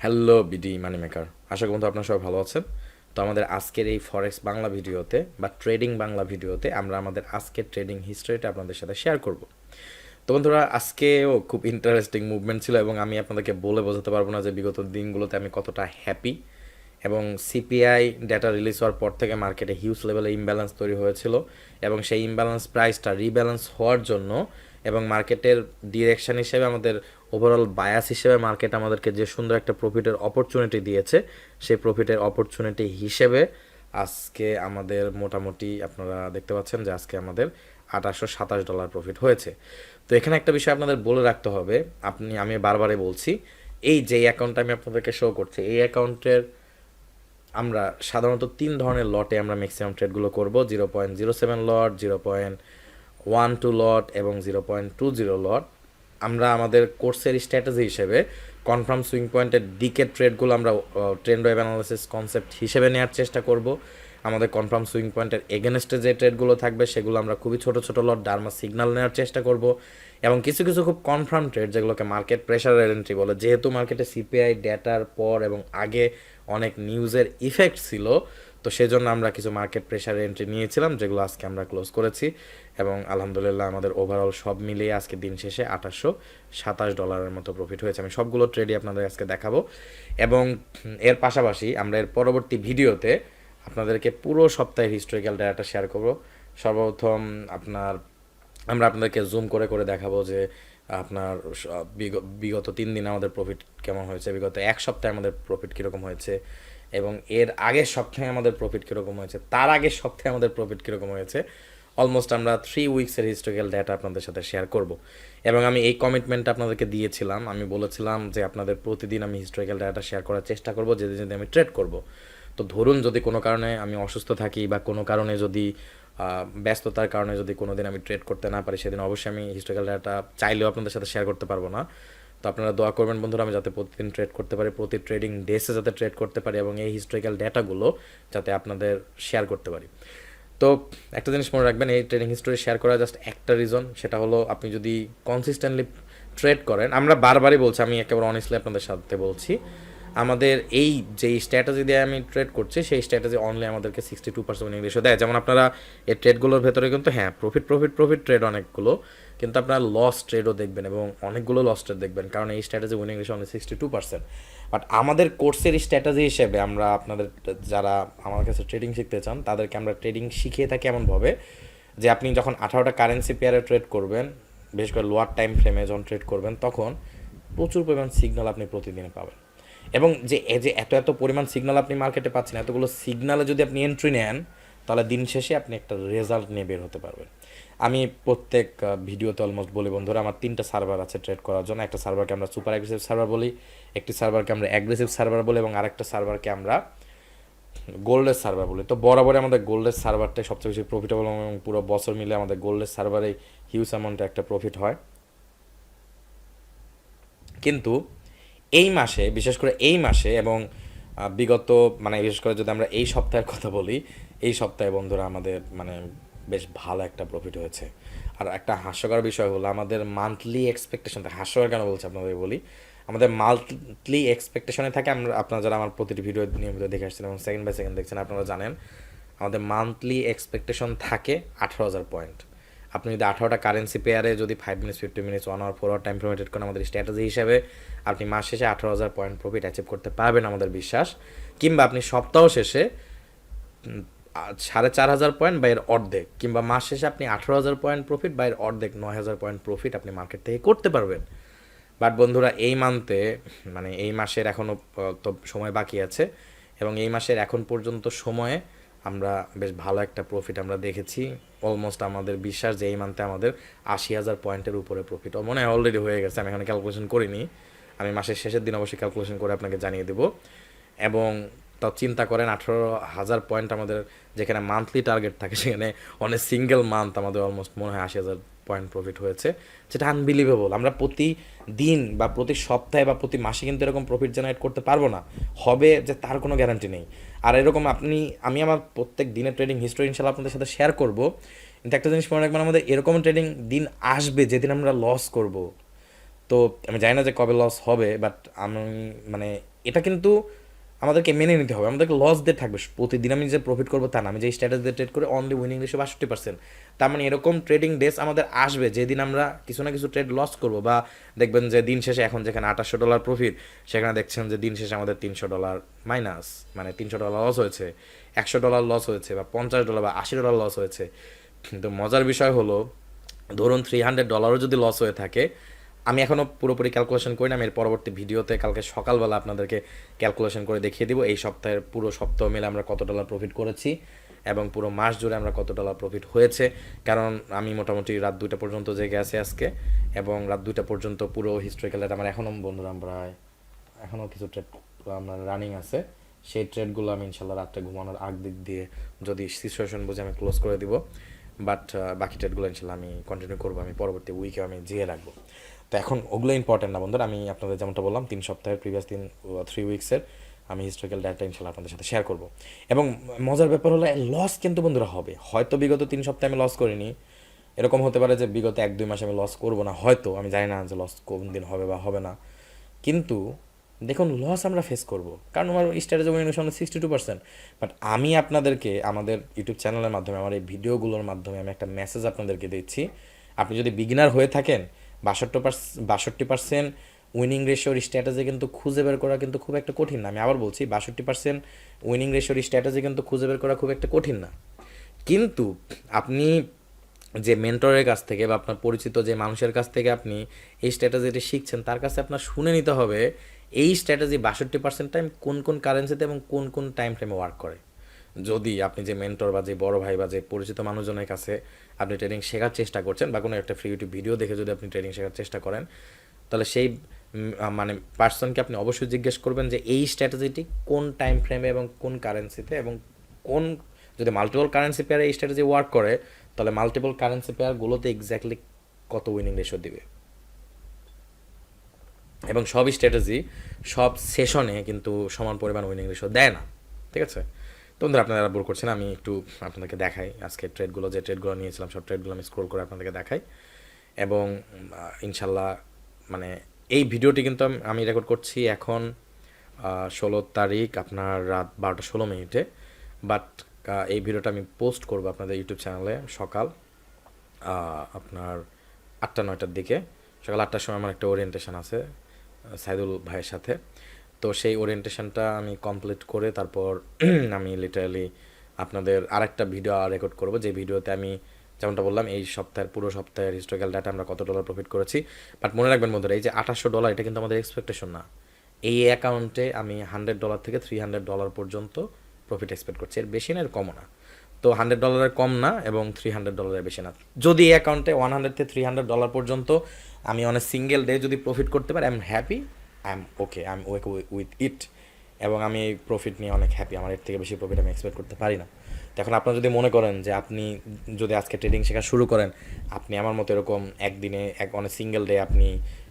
Hello BD মানি maker, আশা করি আপনারা সবাই ভালো আছেন। তো আমাদের আজকের এই ফরেক্স বাংলা ভিডিওতে বা ট্রেডিং বাংলা ভিডিওতে আমরা আমাদের আজকের ট্রেডিং হিস্ট্রিটা আপনাদের সাথে শেয়ার করব। তো বন্ধুরা, আজকেও খুব ইন্টারেস্টিং মুভমেন্ট ছিল এবং আমি আপনাদেরকে বলে বোঝাতে পারবো না যে বিগত দিনগুলোতে আমি কতটা হ্যাপি। এবং সিপিআই ডেটা রিলিজ হওয়ার পর থেকে মার্কেটে হিউজ লেভেলে ইমব্যালেন্স তৈরি হয়েছিল এবং সেই ইমব্যালেন্স প্রাইসটা রিব্যালেন্স হওয়ার জন্য এবং মার্কেটের ডিরেকশন হিসেবে আমাদের ওভারঅল বায়াস হিসেবে মার্কেট আমাদেরকে যে সুন্দর একটা প্রফিটের অপরচুনিটি দিয়েছে, সেই প্রফিটের অপরচুনিটি হিসেবে আজকে আমাদের মোটামুটি আপনারা দেখতে পাচ্ছেন যে আজকে আমাদের $2827 প্রফিট হয়েছে। তো এখানে একটা বিষয় আপনাদের বলে রাখতে হবে, আমি বারবারই বলছি, এই যে অ্যাকাউন্টটা আমি আপনাদেরকে শো করছি, এই অ্যাকাউন্টের আমরা সাধারণত 3 ধরনের লটে আমরা ম্যাক্সিমাম ট্রেডগুলো করব। 0.07 লট, 0.12 লট এবং 0.20 লট। আমরা আমাদের কোর্সের স্ট্র্যাটেজি হিসেবে কনফার্ম সুইং পয়েন্টের দিকের ট্রেডগুলো আমরা ট্রেন্ড ওয়েভ অ্যানালিসিস কনসেপ্ট হিসেবে নেওয়ার চেষ্টা করব। আমাদের কনফার্ম সুইং পয়েন্টের এগেনস্টে যে ট্রেডগুলো থাকবে সেগুলো আমরা খুবই ছোটো ছোটো লট ডার্মা সিগন্যাল নেওয়ার চেষ্টা করব। এবং কিছু কিছু খুব কনফার্ম ট্রেড যেগুলোকে মার্কেট প্রেশারের এন্ট্রি বলে, যেহেতু মার্কেটে সিপিআই ডেটার পর এবং আগে অনেক নিউজের ইফেক্ট ছিল, তো সেজন্য আমরা কিছু মার্কেট প্রেশারের এন্ট্রি নিয়েছিলাম, যেগুলো আজকে আমরা ক্লোজ করেছি। এবং আলহামদুলিল্লাহ আমাদের ওভারঅল সব মিলিয়ে আজকে দিন শেষে $2827 মতো প্রফিট হয়েছে। আমি সবগুলো ট্রেডই আপনাদের আজকে দেখাবো এবং এর পাশাপাশি আমরা এর পরবর্তী ভিডিওতে আপনাদেরকে পুরো সপ্তাহের হিস্টোরিক্যাল ডেটাটা শেয়ার করব। সর্বপ্রথম আমরা আপনাদেরকে জুম করে করে দেখাবো যে আপনার বিগত 3 দিনে আমাদের প্রফিট কেমন হয়েছে, বিগত এক সপ্তাহে আমাদের প্রফিট কীরকম হয়েছে এবং এর আগের সপ্তাহে আমাদের প্রফিট কীরকম হয়েছে, তার আগের সপ্তাহে আমাদের প্রফিট কীরকম হয়েছে। অলমোস্ট আমরা 3 উইক্সের হিস্টোরিক্যাল ডেটা আপনাদের সাথে শেয়ার করব। এবং আমি এই কমিটমেন্টটা আপনাদেরকে দিয়েছিলাম, আমি বলেছিলাম যে আপনাদের প্রতিদিন আমি হিস্টোরিক্যাল ডেটা শেয়ার করার চেষ্টা করব, যেদিন যেদিন আমি ট্রেড করব। তো ধরুন যদি কোনো কারণে আমি অসুস্থ থাকি বা কোনো কারণে যদি ব্যস্ততার কারণে যদি কোনো দিন আমি ট্রেড করতে না পারি, সেদিন অবশ্যই আমি হিস্টোরিক্যাল ডাটা চাইলেও আপনাদের সাথে শেয়ার করতে পারবো না। তো আপনারা দোয়া করবেন বন্ধুরা, আমি যাতে প্রতিদিন ট্রেড করতে পারি, প্রতি ট্রেডিং ডেসে যাতে ট্রেড করতে পারি এবং এই হিস্টোরিক্যাল ডেটাগুলো যাতে আপনাদের শেয়ার করতে পারি। তো একটা জিনিস মনে রাখবেন, এই ট্রেডিং হিস্টোরি শেয়ার করার জাস্ট একটা রিজন, সেটা হলো আপনি যদি কনসিস্টেন্টলি ট্রেড করেন। আমরা বারবারই বলছি, আমি একেবারে অনেস্টলি আপনাদের সাথে বলছি, আমাদের এই যে স্ট্র্যাটেজি দিয়ে আমি ট্রেড করছি, সেই স্ট্র্যাটেজি অনলি আমাদেরকে 62% উইনিং রেশিও দেয়। যেমন আপনারা এই ট্রেডগুলোর ভেতরে কিন্তু হ্যাঁ প্রফিট ট্রেড অনেকগুলো, কিন্তু আপনারা লস ট্রেডও দেখবেন এবং অনেকগুলো লস ট্রেড দেখবেন, কারণ এই strategy winning ratio only 62%। But আমাদের কোর্সের স্ট্র্যাটেজি হিসেবে আমরা আপনাদের, যারা আমার কাছে ট্রেডিং শিখতে চান, তাদেরকে আমরা ট্রেডিং শিখিয়ে থাকি এমনভাবে যে আপনি যখন 18টা কারেন্সি পেয়ারে ট্রেড করবেন, বিশেষ করে লোয়ার টাইম ফ্রেমে যখন ট্রেড করবেন, তখন প্রচুর পরিমাণ সিগন্যাল আপনি প্রতিদিনে পাবেন। এবং যে এত এত পরিমাণ সিগন্যাল আপনি মার্কেটে পাচ্ছেন, এতগুলো সিগন্যালে যদি আপনি এন্ট্রি নেন, তাহলে দিন শেষে আপনি একটা রেজাল্ট নিয়ে বের হতে পারবেন। আমি প্রত্যেক ভিডিওতে অলমোস্ট বলি বন্ধুরা, আমার 3টা সার্ভার আছে ট্রেড করার জন্য। একটা সার্ভারকে আমরা সুপার অ্যাগ্রেসিভ সার্ভার বলি, একটি সার্ভারকে আমরা অ্যাগ্রেসিভ সার্ভার বলি এবং আরেকটা সার্ভারকে আমরা গোল্ডের সার্ভার বলি। তো বরাবরই আমাদের গোল্ডের সার্ভারটাই সবচেয়ে বেশি প্রফিটেবল এবং পুরো বছর মিলে আমাদের গোল্ডের সার্ভারেই হিউজ অ্যামাউন্টে একটা প্রফিট হয়। কিন্তু এই মাসে, বিশেষ করে এই মাসে এবং বিগত বিশেষ করে যদি আমরা এই সপ্তাহের কথা বলি, এই সপ্তাহে বন্ধুরা আমাদের বেশ ভালো একটা প্রফিট হয়েছে। আর একটা হাস্যকর বিষয় হলো আমাদের মান্থলি এক্সপেকটেশন, হাস্যকর কেন বলছি আপনাদের বলি, আমাদের মান্থলি এক্সপেকটেশনে থাকে, আপনারা যারা আমার প্রতিটি ভিডিও নিয়মিত দেখে আসছেন এবং সেকেন্ড বাই সেকেন্ড দেখছেন, আপনারা জানেন আমাদের মান্থলি এক্সপেকটেশন থাকে 18,000 পয়েন্ট। আপনি যদি 18টা কারেন্সি পেয়ারে যদি 5 minutes, 50 minutes, 1 hour, 4 hour time frame trade করেন, আমাদের স্ট্র্যাটেজি হিসাবে আপনি মাস শেষে 18,000 পয়েন্ট প্রফিট অ্যাচিভ করতে পারবেন আমাদের বিশ্বাস। কিংবা আপনি সপ্তাহ শেষে 4,500 পয়েন্ট বা এর অর্ধেক, কিংবা মাস শেষে আপনি 18,000 পয়েন্ট প্রফিট বা এর অর্ধেক 9,000 পয়েন্ট প্রফিট আপনি মার্কেট থেকে করতে পারবেন। বাট বন্ধুরা, এই মান্থে এই মাসের এখনও তো সময় বাকি আছে এবং এই মাসের এখন পর্যন্ত সময়ে আমরা বেশ ভালো একটা প্রফিট আমরা দেখেছি। অলমোস্ট আমাদের বিশ্বাস যে এই মান্থে আমাদের 80,000 পয়েন্টের উপরে প্রফিট মনে হয় অলরেডি হয়ে গেছে। আমি এখানে ক্যালকুলেশন করিনি, আমি মাসের শেষের দিন অবশ্যই ক্যালকুলেশন করে আপনাকে জানিয়ে দেবো। এবং তাও চিন্তা করেন 18,000 পয়েন্ট আমাদের যেখানে মান্থলি টার্গেট থাকে, সেখানে অনেক সিঙ্গেল মান্থ আমাদের অলমোস্ট মনে হয় 80,000 পয়েন্ট প্রফিট হয়েছে, যেটা আনবিলিভেবল। আমরা প্রতিদিন বা প্রতি সপ্তাহে বা প্রতি মাসে কিন্তু এরকম প্রফিট জেনারেট করতে পারবো না, হবে যে তার কোনো গ্যারান্টি নেই। আর এরকম আমি আমার প্রত্যেক দিনের ট্রেডিং হিস্টোরি ইনশাল্লাহ আপনাদের সাথে শেয়ার করব। কিন্তু একটা জিনিস মনে রাখবেন, আমাদের এরকম ট্রেডিং দিন আসবে যেদিন আমরা লস করব। তো আমি জানি না যে কবে লস হবে, বাট আমি এটা কিন্তু আমাদেরকে মেনে নিতে হবে, আমাদেরকে লস দিয়ে থাকবে প্রতিদিন। আমি যে প্রফিট করবো তা না, আমি যে স্ট্যাটাস দিয়ে ট্রেড করে অনলি উইনিং রেশিও 62%। তার মানে এরকম ট্রেডিং ডেস আমাদের আসবে যেদিন আমরা কিছু না কিছু ট্রেড লস করবো, বা দেখবেন যে দিন শেষে এখন যেখানে $800 প্রফিট, সেখানে দেখছেন যে দিন শেষে আমাদের $300 মাইনাস, মানে $300 লস হয়েছে, $100 লস হয়েছে, বা $50 বা $80 লস হয়েছে। কিন্তু মজার বিষয় হলো, ধরুন $300 যদি লস হয়ে থাকে, আমি এখনও পুরোপুরি ক্যালকুলেশন করি না, আমি এর পরবর্তী ভিডিওতে কালকে সকালবেলা আপনাদেরকে ক্যালকুলেশন করে দেখিয়ে দিব এই সপ্তাহের পুরো সপ্তাহ মিলে আমরা কত ডলার প্রফিট করেছি এবং পুরো মাস জুড়ে আমরা কত ডলার প্রফিট হয়েছে। কারণ আমি মোটামুটি রাত 2টা পর্যন্ত জেগে আছি আজকে, এবং রাত 2টা পর্যন্ত পুরো হিস্টোরিক্যাল ডেটা আমার এখনও বন্ধুরা প্রায় এখনও কিছু ট্রেড আমার রানিং আছে। সেই ট্রেডগুলো আমি ইনশাল্লাহ রাত্রে ঘুমানোর আগ দিক দিয়ে যদি সিচুয়েশন বুঝে আমি ক্লোজ করে দিব, বাট বাকি ট্রেডগুলো ইনশাল্লাহ আমি কন্টিনিউ করবো, আমি পরবর্তী উইকে আমি জিয়ে রাখবো। তো এখন ওগুলো ইম্পর্টেন্ট না বন্ধুরা, আমি আপনাদের যেমনটা বললাম 3 সপ্তাহের প্রিভিয়াস 3 উইক্সের আমি হিস্টোরিক্যাল ডাটা ইনশাল্লাহ আপনাদের সাথে শেয়ার করবো। এবং মজার ব্যাপার হলো লস কিন্তু বন্ধুরা হবে, হয়তো বিগত 3 সপ্তাহে আমি লস করিনি, এরকম হতে পারে যে বিগত 1-2 মাসে আমি লস করবো না, হয়তো আমি জানি না যে লস কোন দিন হবে বা হবে না, কিন্তু দেখুন লস আমরা ফেস করব, কারণ আমার স্ট্র্যাটেজি উইনিং 62%। বাট আমি আপনাদেরকে আমাদের ইউটিউব চ্যানেলের মাধ্যমে, আমার এই ভিডিওগুলোর মাধ্যমে আমি একটা মেসেজ আপনাদেরকে দিচ্ছি। আপনি যদি বিগিনার হয়ে থাকেন, 62% উইনিং রেশিওর স্ট্র্যাটেজি কিন্তু খুঁজে বের করা কিন্তু খুব একটা কঠিন না। আমি আবার বলছি, 62% উইনিং রেশিওর স্ট্র্যাটেজি কিন্তু খুঁজে বের করা খুব একটা কঠিন না। কিন্তু আপনি যে মেন্টরের কাছ থেকে বা আপনার পরিচিত যে মানুষের কাছ থেকে আপনি এই স্ট্র্যাটেজিটি শিখছেন, তার কাছে আপনার শুনে নিতে হবে এই স্ট্র্যাটেজি 62% টাইম কোন কোন কারেন্সিতে এবং কোন কোন টাইম ফ্রেমে ওয়ার্ক করে। যদি আপনি যে মেন্টর বা যে বড় ভাই বা যে পরিচিত মানুষজনের কাছে আপনি ট্রেডিং শেখার চেষ্টা করছেন, বা কোনো একটা ফ্রি ইউটিউব ভিডিও দেখে যদি আপনি ট্রেডিং শেখার চেষ্টা করেন, তাহলে সেই মানে পার্সনকে আপনি অবশ্যই জিজ্ঞেস করবেন যে এই স্ট্র্যাটেজিটি কোন টাইম ফ্রেমে এবং কোন কারেন্সিতে এবং কোন, যদি মাল্টিপল কারেন্সি পেয়ারে এই স্ট্র্যাটেজি ওয়ার্ক করে, তাহলে মাল্টিপল কারেন্সি পেয়ারগুলোতে এক্স্যাক্টলি কত উইনিং রেশিও দিবে। এবং সব স্ট্র্যাটেজি সব সেশনে কিন্তু সমান পরিমাণ উইনিং রেশিও দেয় না, ঠিক আছে? তো বন্ধুরা আপনারা বোর করছেন, আমি একটু আপনাদেরকে দেখাই আজকে ট্রেডগুলো, যে ট্রেডগুলো নিয়েছিলাম সব ট্রেডগুলো আমি স্ক্রোল করে আপনাদেরকে দেখাই। এবং ইনশাল্লাহ মানে এই ভিডিওটি কিন্তু আমি রেকর্ড করছি এখন 16 তারিখ আপনার রাত 12টা 16 মিনিটে, বাট এই ভিডিওটা আমি পোস্ট করবো আপনাদের ইউটিউব চ্যানেলে সকাল আপনার 8টা 9টার দিকে। সকাল 8টার সময় আমার একটা ওরিয়েন্টেশন আছে সাইদুল ভাইয়ের সাথে, তো সেই ওরিয়েন্টেশনটা আমি কমপ্লিট করে তারপর আমি লিটারালি আপনাদের আরেকটা ভিডিও রেকর্ড করব, যে ভিডিওতে আমি যেমনটা বললাম এই সপ্তাহের পুরো সপ্তাহের হিস্টোরিক্যাল ডাটা আমরা কত ডলার প্রফিট করেছি। বাট মনে রাখবেন বন্ধুরা, এই যে $800 এটা কিন্তু আমাদের এক্সপেকটেশন না। এই অ্যাকাউন্টে আমি $100 থেকে $300 পর্যন্ত প্রফিট এক্সপেক্ট করছি, এর বেশি না এর কমও না। তো $100 কম না এবং $300 বেশি না। যদি এই অ্যাকাউন্টে 100 থেকে $300 পর্যন্ত আমি অন এ সিঙ্গেল ডে যদি প্রফিট করতে পারি, I am happy, I am okay, I am okay with it, এবং আমি এই প্রফিট নিয়ে অনেক হ্যাপি। আমার এর থেকে বেশি প্রফিট আমি এক্সপেক্ট করতে পারি না। তো এখন আপনারা যদি মনে করেন যে আপনি যদি আজকে ট্রেডিং শেখা শুরু করেন, আপনি আমার মতো এরকম একদিনে অন এ সিঙ্গেল ডে আপনি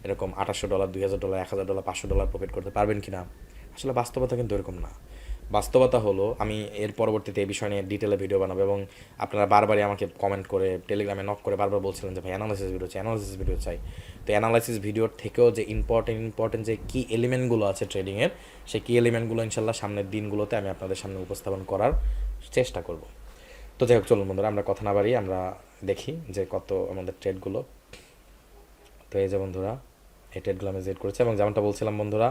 এরকম $800, $2000, $1000, $500 প্রফিট করতে পারবেন কি না, আসলে বাস্তবতা কিন্তু এরকম না। বাস্তবতা হলো, আমি এর পরবর্তীতে এই বিষয় নিয়ে ডিটেলে ভিডিও বানাবো, এবং আপনারা বারবারই আমাকে কমেন্ট করে টেলিগ্রামে নক করে বারবার বলছিলেন যে ভাই অ্যানালাইসিস ভিডিও চাই। তো অ্যানালাইসিস ভিডিওর থেকেও যে ইম্পর্টেন্ট যে কী এলিমেন্টগুলো আছে ট্রেডিংয়ের, সেই কী এলিমেন্টগুলো ইনশাল্লাহ সামনের দিনগুলোতে আমি আপনাদের সামনে উপস্থাপন করার চেষ্টা করব। তো যাই হোক, চলুন বন্ধুরা আমরা কথা না বাড়িয়ে আমরা দেখি যে কত আমাদের ট্রেডগুলো। তো এই যে বন্ধুরা, এই ট্রেডগুলো আমি জেড করেছি, এবং যেমনটা বলছিলাম বন্ধুরা,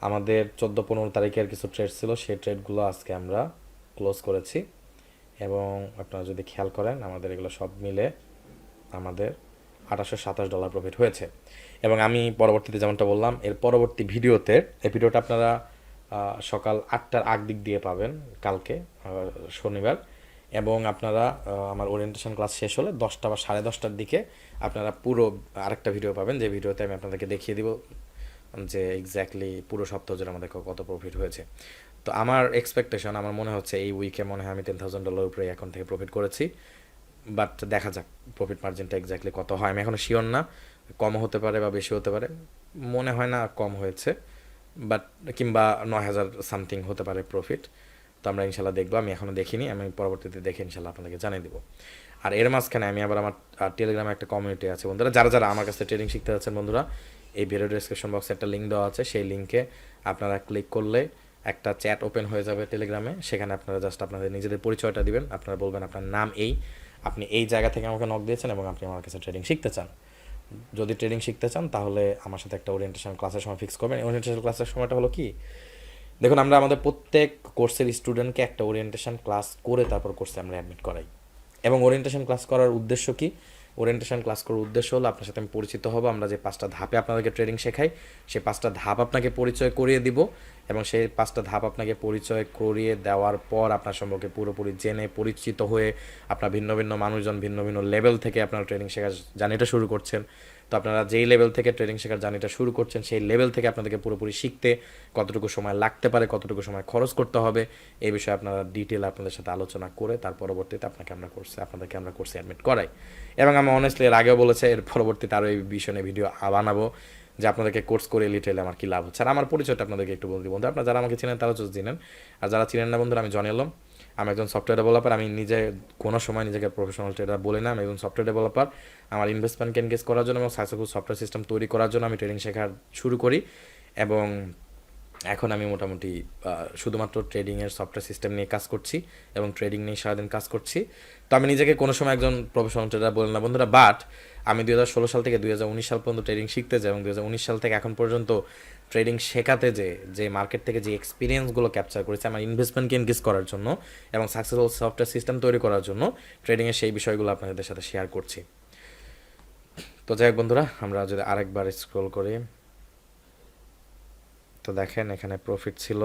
আমাদের 14-15 তারিখের কিছু ট্রেড ছিল, সেই ট্রেডগুলো আজকে আমরা ক্লোজ করেছি। এবং আপনারা যদি খেয়াল করেন, আমাদের এগুলো সব মিলে আমাদের $827 প্রফিট হয়েছে। এবং আমি পরবর্তীতে যেমনটা বললাম, এর পরবর্তী ভিডিওতে, এই ভিডিওটা আপনারা সকাল 8টার আগ দিক দিয়ে পাবেন কালকে শনিবার, এবং আপনারা আমার ওরিয়েন্টেশন ক্লাস শেষ হলে 10টা বা 10:30টার দিকে আপনারা পুরো আরেকটা ভিডিও পাবেন, যে ভিডিওতে আমি আপনাদেরকে দেখিয়ে দিব যে এক্স্যাক্টলি পুরো সপ্তাহ জুড়ে আমাদের কত প্রফিট হয়েছে। তো আমার এক্সপেকটেশন, আমার মনে হচ্ছে এই উইকে মনে হয় আমি $10,000 উপরে অ্যাকাউন্ট থেকে প্রফিট করেছি। বাট দেখা যাক প্রফিট মার্জিনটা এক্স্যাক্টলি কত হয়, আমি এখনও শিওর না, কম হতে পারে বা বেশি হতে পারে, মনে হয় না কম হয়েছে, বাট কিংবা 9,000 সামথিং হতে পারে প্রফিট। তো আমরা ইনশাল্লাহ দেখবো, আমি এখনও দেখিনি, আমি পরবর্তীতে দেখে ইনশাল্লাহ আপনাদেরকে জানিয়ে দেবো। আর এর মাঝখানে আমি আবার আমার টেলিগ্রামে একটা কমিউনিটি আছে বন্ধুরা, যারা যারা আমার কাছে ট্রেডিং শিখতে যাচ্ছেন বন্ধুরা, এই ভিডিও ডেসক্রিপশন বক্সে একটা লিঙ্ক দেওয়া আছে, সেই লিঙ্কে আপনারা ক্লিক করলে একটা চ্যাট ওপেন হয়ে যাবে টেলিগ্রামে, সেখানে আপনারা জাস্ট আপনাদের নিজেদের পরিচয়টা দিবেন, আপনারা বলবেন আপনার নাম এই, আপনি এই জায়গা থেকে আমাকে নক দিয়েছেন এবং আপনি আমার কাছে ট্রেডিং শিখতে চান। যদি ট্রেডিং শিখতে চান তাহলে আমার সাথে একটা ওরিয়েন্টেশন ক্লাসের সময় ফিক্স করবেন। ওরিয়েন্টেশন ক্লাসের সময়টা হলো কি, দেখুন আমরা আমাদের প্রত্যেক কোর্সের স্টুডেন্টকে একটা ওরিয়েন্টেশন ক্লাস করে তারপর কোর্সে আমরা অ্যাডমিট করাই। এবং ওরিয়েন্টেশন ক্লাস করার উদ্দেশ্য কি, ওরিয়েন্টেশন ক্লাস করার উদ্দেশ্য হলো আপনার সাথে আমি পরিচিত হব, আমরা যে 5টা ধাপে আপনাদেরকে ট্রেডিং শেখাই সেই 5টা ধাপ আপনাকে পরিচয় করিয়ে দিব, এবং সেই 5টা ধাপ আপনাকে পরিচয় করিয়ে দেওয়ার পর আপনার সম্পর্কে পুরোপুরি জেনে পরিচিত হয়ে আপনার ভিন্ন ভিন্ন মানুষজন ভিন্ন ভিন্ন লেভেল থেকে আপনারা ট্রেডিং শেখার জার্নিটা শুরু করছেন। তো আপনারা যেই লেভেল থেকে ট্রেডিং শেখার জার্নিটা শুরু করছেন সেই লেভেল থেকে আপনাদেরকে পুরোপুরি শিখতে কতটুকু সময় লাগতে পারে, কতটুকু সময় খরচ করতে হবে, এই বিষয়ে আপনারা ডিটেল আপনাদের সাথে আলোচনা করে তার পরবর্তীতে আপনাদেরকে আমরা কোর্সে অ্যাডমিট করাই। এবং আমি অনেস্টলি এর আগেও বলেছি, এর পরবর্তীতে আরও এই বিষয় নিয়ে ভিডিও বানাবো যে আপনাদেরকে কোর্স করে লিটেলে আমার কী লাভ হচ্ছে। আর আমার পরিচয়টা আপনাদেরকে একটু বলতে বন্ধু, আপনারা যারা আমাকে চিনেন তারা তো চিনেন, আর যারা চিনেন না বন্ধুরা, আমি জনি এলাম, আমি একজন সফটওয়্যার ডেভেলপার। আমি নিজে কোনো সময় নিজেকে প্রফেশনাল ট্রেডার বলি না, আমি একজন সফটওয়্যার ডেভেলপার। আমার ইনভেস্টমেন্টকে এনগেজ করার জন্য এবং সাকসেসফুল সফটওয়্যার সিস্টেম তৈরি করার জন্য আমি ট্রেডিং শেখার শুরু করি, এবং এখন আমি মোটামুটি শুধুমাত্র ট্রেডিংয়ের সফটওয়্যার সিস্টেম নিয়ে কাজ করছি এবং ট্রেডিং নিয়ে সারাদিন কাজ করছি। তো আমি নিজেকে কোনো সময় একজন প্রফেশনাল ট্রেডার বলি না বন্ধুরা, বাট আমি 2016 সাল থেকে 2019 সাল পর্যন্ত ট্রেডিং শিখতে যাই এবং 2019 সাল থেকে এখন পর্যন্ত ট্রেডিং শেখাতে যে মার্কেট থেকে যে এক্সপিরিয়েন্সগুলো ক্যাপচার করেছে আমার ইনভেস্টমেন্টকে এনগেজ করার জন্য এবং সাকসেসফুল সফটওয়্যার সিস্টেম তৈরি করার জন্য ট্রেডিংয়ের সেই বিষয়গুলো আপনাদের সাথে শেয়ার করছি। তো যাই হোক বন্ধুরা, আমরা যদি আরেকবার স্ক্রল করি তো দেখেন এখানে প্রফিট ছিল,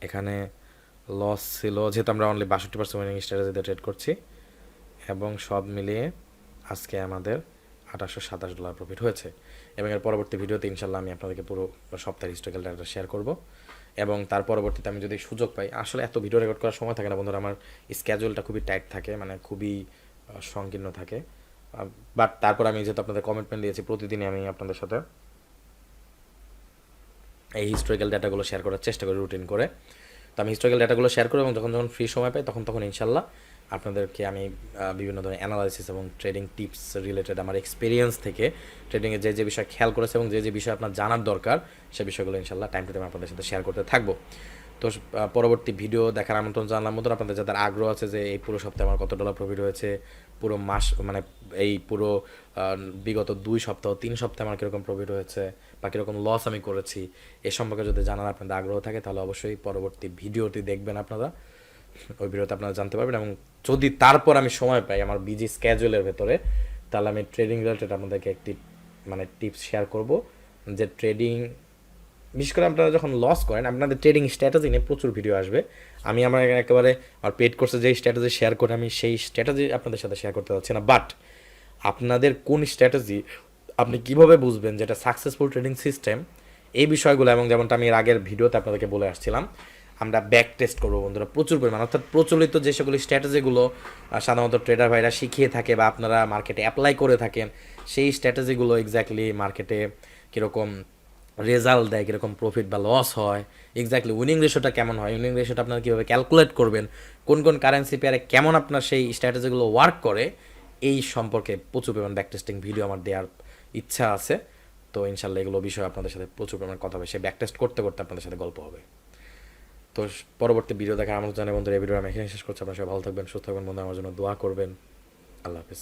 এখানে লস ছিল, যেহেতু আমরা অনলি 62% উইনিং স্ট্র্যাটেজিতে ট্রেড করছি, এবং সব মিলিয়ে আজকে আমাদের $2827 প্রফিট হয়েছে। এবং এর পরবর্তী ভিডিওতে ইনশাল্লাহ আমি আপনাদেরকে পুরো সপ্তাহের হিস্টোরিক্যাল ডাটা শেয়ার করব, এবং তার পরবর্তীতে আমি যদি সুযোগ পাই, আসলে এত ভিডিও রেকর্ড করার সময় থাকে না বন্ধুরা, আমার স্ক্যাজুয়ালটা খুবই টাইট থাকে, মানে খুবই সংকীর্ণ থাকে, বাট তারপর আমি যেহেতু আপনাদের কমিটমেন্ট দিয়েছি প্রতিদিনই আমি আপনাদের সাথে এই হিস্টোরিক্যাল ডাটাগুলো শেয়ার করার চেষ্টা করি রুটিন করে। তো আমি হিস্টোরিক্যাল ডাটাগুলো শেয়ার করি এবং যখন ফ্রি সময় পাই তখন ইনশাল্লাহ আপনাদেরকে আমি বিভিন্ন ধরনের অ্যানালাইসিস এবং ট্রেডিং টিপস রিলেটেড আমার এক্সপিরিয়েন্স থেকে ট্রেডিংয়ে যে বিষয় খেয়াল করেছে এবং যে বিষয় আপনার জানার দরকার সে বিষয়গুলো ইনশাল্লাহ টাইম টু টাইম আপনাদের সাথে শেয়ার করতে থাকবো। তো পরবর্তী ভিডিও দেখার আমন্ত্রণ জানলাম মতো আপনাদের যাদের আগ্রহ আছে যে এই পুরো সপ্তাহে আমার কত ডলার প্রফিট হয়েছে, পুরো মাস মানে এই পুরো বিগত 2 সপ্তাহ 3 সপ্তাহে আমার কীরকম প্রফিট হয়েছে বা কীরকম লস আমি করেছি, এ সম্পর্কে যদি জানার আপনাদের আগ্রহ থাকে তাহলে অবশ্যই পরবর্তী ভিডিওটি দেখবেন আপনারা, ওই ভিডিওতে আপনারা জানতে পারবেন। এবং যদি তারপর আমি সময় পাই আমার বিজি স্ক্যাজুয়ালের ভেতরে, তাহলে আমি ট্রেডিং রিলেটেড আপনাদেরকে একটি টিপস শেয়ার করব, যে ট্রেডিং বিশেষ করে আপনারা যখন লস করেন আপনাদের ট্রেডিং স্ট্র্যাটেজি নিয়ে প্রচুর ভিডিও আসবে। আমি আমার একেবারে আমার পেড কোর্সে যেই স্ট্র্যাটেজি শেয়ার করে আমি সেই স্ট্র্যাটেজি আপনাদের সাথে শেয়ার করতে পারছি না, বাট আপনাদের কোন স্ট্র্যাটেজি আপনি কীভাবে বুঝবেন যেটা সাকসেসফুল ট্রেডিং সিস্টেম, এই বিষয়গুলো, এবং যেমনটা আমি এর আগের ভিডিওতে আপনাদেরকে বলে আসছিলাম, আমরা ব্যাক টেস্ট করবো বন্ধুরা প্রচুর পরিমাণ, অর্থাৎ প্রচলিত যে সকল স্ট্র্যাটেজিগুলো সাধারণত ট্রেডার ভাইরা শিখিয়ে থাকে বা আপনারা মার্কেটে অ্যাপ্লাই করে থাকেন, সেই স্ট্র্যাটেজিগুলো এক্স্যাক্টলি মার্কেটে কীরকম রেজাল্ট দেয়, কীরকম প্রফিট বা লস হয়, এক্স্যাক্টলি উইনিং রেশিওটা কেমন হয়, উইনিং রেশিওটা আপনারা কীভাবে ক্যালকুলেট করবেন, কোন কোন কারেন্সি পেয়ারে কেমন আপনার সেই স্ট্র্যাটেজিগুলো ওয়ার্ক করে, এই সম্পর্কে প্রচুর পরিমাণ ব্যাক টেস্টিং ভিডিও আমার দেওয়ার ইচ্ছা আছে। তো ইনশাল্লাহ এগুলো বিষয়ে আপনাদের সাথে প্রচুর পরিমাণ কথা হবে, সেই ব্যাক টেস্ট করতে করতে আপনাদের সাথে গল্প হবে। তো পরবর্তী ভিডিও দেখার আমন্ত্রণ জানাই বন্ধুরা, এই ভিডিও আমি এখানে শেষ করছি। আপনারা সবাই ভালো থাকবেন, সুস্থ থাকবেন বন্ধু, আমার জন্য দোয়া করবেন। আল্লাহ হাফিজ।